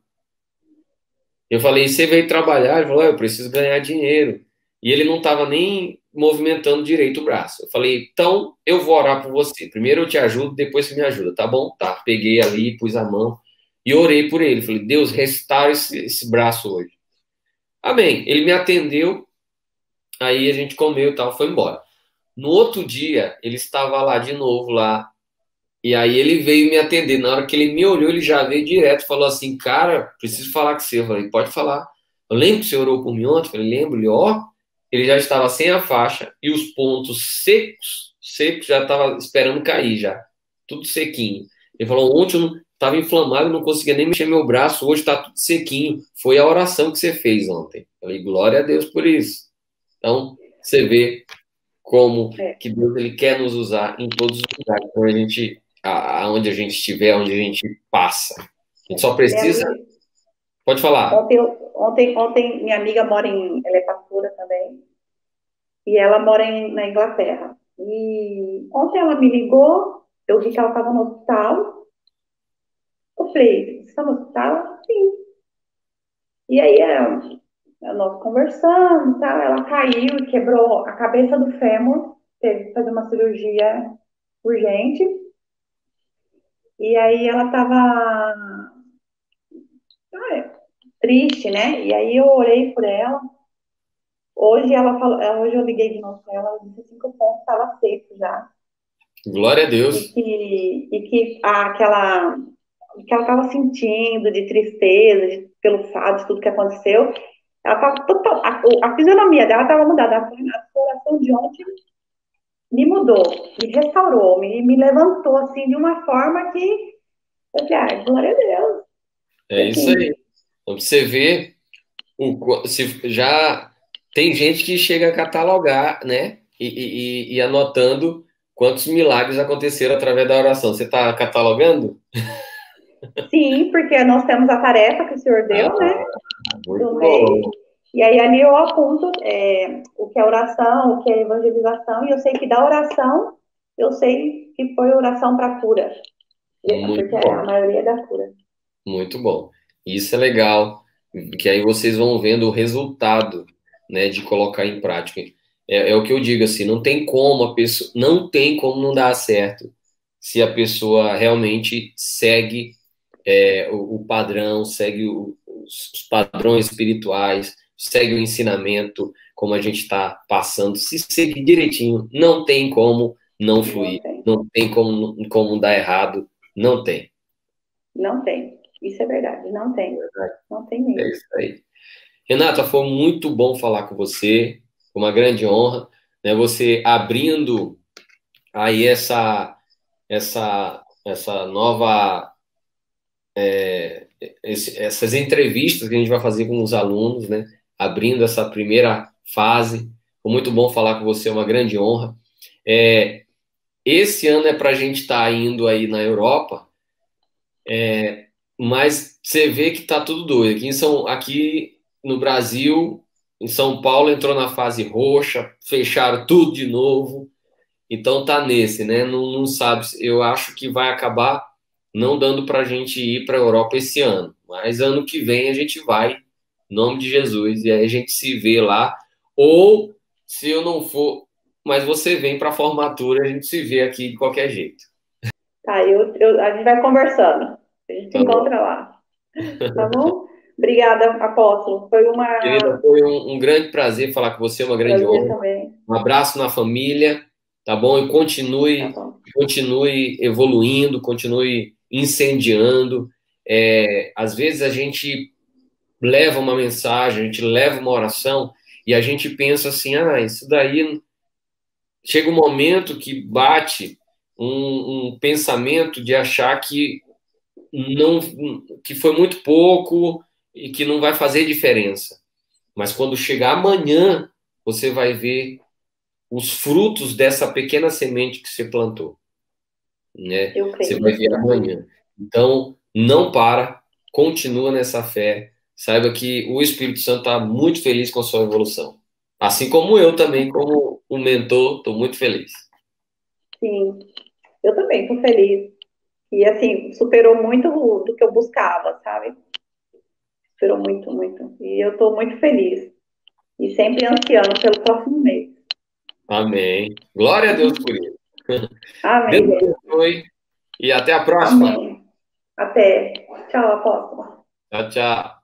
Eu falei, você veio trabalhar? Ele falou, eu preciso ganhar dinheiro. E ele não estava nem movimentando direito o braço. Eu falei, então eu vou orar por você. Primeiro eu te ajudo, depois você me ajuda, tá bom? Tá. Peguei ali, pus a mão e orei por ele. Falei, Deus, restaura esse braço hoje. Amém. Ele me atendeu, aí a gente comeu e tal, foi embora. No outro dia, ele estava lá de novo, lá. E aí ele veio me atender. Na hora que ele me olhou, ele já veio direto, falou assim, cara, preciso falar com você. Eu falei, pode falar. Eu lembro que você orou por mim ontem. Eu falei, lembro. Ele, ó, ele já estava sem a faixa e os pontos secos, secos, já estava esperando cair já. Tudo sequinho. Ele falou, ontem eu estava inflamado, não conseguia nem mexer meu braço, hoje está tudo sequinho. Foi a oração que você fez ontem. Eu falei, glória a Deus por isso. Então, você vê como É. que Deus ele quer nos usar em todos os lugares, quando a gente, aonde a gente estiver, onde a gente passa. A gente só Minha precisa. amiga, Pode falar. ontem minha amiga mora ela é pastora também, e ela mora na Inglaterra. E ontem ela me ligou, eu vi que ela estava no hospital. Eu falei, você está no hospital? Sim. E aí nós conversando, tá? Ela caiu e quebrou a cabeça do fêmur, teve que fazer uma cirurgia urgente. E aí ela estava triste, né? E aí eu orei por ela. Hoje ela falou, hoje eu liguei de novo pra ela, ela disse assim que o ponto estava seco já. Glória a E Deus. que aquela o que ela estava sentindo de tristeza, pelo fato de tudo que aconteceu, ela estava total, a fisionomia dela estava mudada. A coração de ontem me mudou, me restaurou, me levantou assim de uma forma que eu falei, ai, glória a Deus. E É isso aí. assim, Então, você vê, se já tem gente que chega a catalogar, né? E anotando quantos milagres aconteceram através da oração. Você está catalogando? sim, porque nós temos a tarefa que o Senhor deu, né, Ah, muito do mês. bom. E aí ali eu aponto o que é oração, o que é evangelização, e eu sei que da oração, eu sei que foi oração para cura, Muito porque a bom. maioria é da cura. Muito bom. Isso é legal, que aí vocês vão vendo o resultado, né, de colocar em prática. É o que eu digo assim, não tem como a pessoa, não tem como não dar certo se a pessoa realmente segue o padrão, segue os padrões espirituais, segue o ensinamento, como a gente está passando, se seguir direitinho, não tem como não Não fluir, tem, não tem como dar errado, não tem. não tem. Isso é verdade, não tem. Não tem É mesmo. isso aí. Renata, foi muito bom falar com você, foi uma grande honra, né? Você abrindo aí essa nova, essas entrevistas que a gente vai fazer com os alunos, né? Abrindo essa primeira fase, foi muito bom falar com você, é uma grande honra. É, esse ano é para a gente estar indo aí na Europa, mas você vê que tá tudo doido. Aqui no Brasil, em São Paulo, entrou na fase roxa, fecharam tudo de novo. Então tá nesse, né? Não, não sabe. Eu acho que vai acabar não dando para a gente ir para a Europa esse ano. Mas ano que vem a gente vai, em nome de Jesus. E aí a gente se vê lá. Ou, se eu não for, mas você vem para a formatura, a gente se vê aqui de qualquer jeito. Tá, a gente vai conversando. A gente se Tá bom? encontra lá. Tá bom? Obrigada, apóstolo. Foi Querida, um foi um grande prazer falar com você, uma grande prazer honra. também. Um abraço na família, tá bom? E Tá continue, bom. continue evoluindo, continue incendiando. Às vezes a gente leva uma mensagem, a gente leva uma oração e a gente pensa assim, isso daí chega um momento que bate um pensamento de achar que não, que foi muito pouco e que não vai fazer diferença. Mas quando chegar amanhã, você vai ver os frutos dessa pequena semente que você plantou, né? Eu Você creio, vai ver eu creio. amanhã. Então, não para, continua nessa fé. Saiba que o Espírito Santo está muito feliz com a sua evolução. Assim como eu também, como um mentor, estou muito feliz. Sim, eu também tô feliz. E assim, superou muito do que eu buscava, sabe? Superou muito, muito. E eu tô muito feliz. E sempre ansiando pelo próximo mês. Amém. Glória a Deus por isso. Deus Amém. abençoe e até a próxima. Amém. Até. Tchau, apóstolo. Tchau, tchau.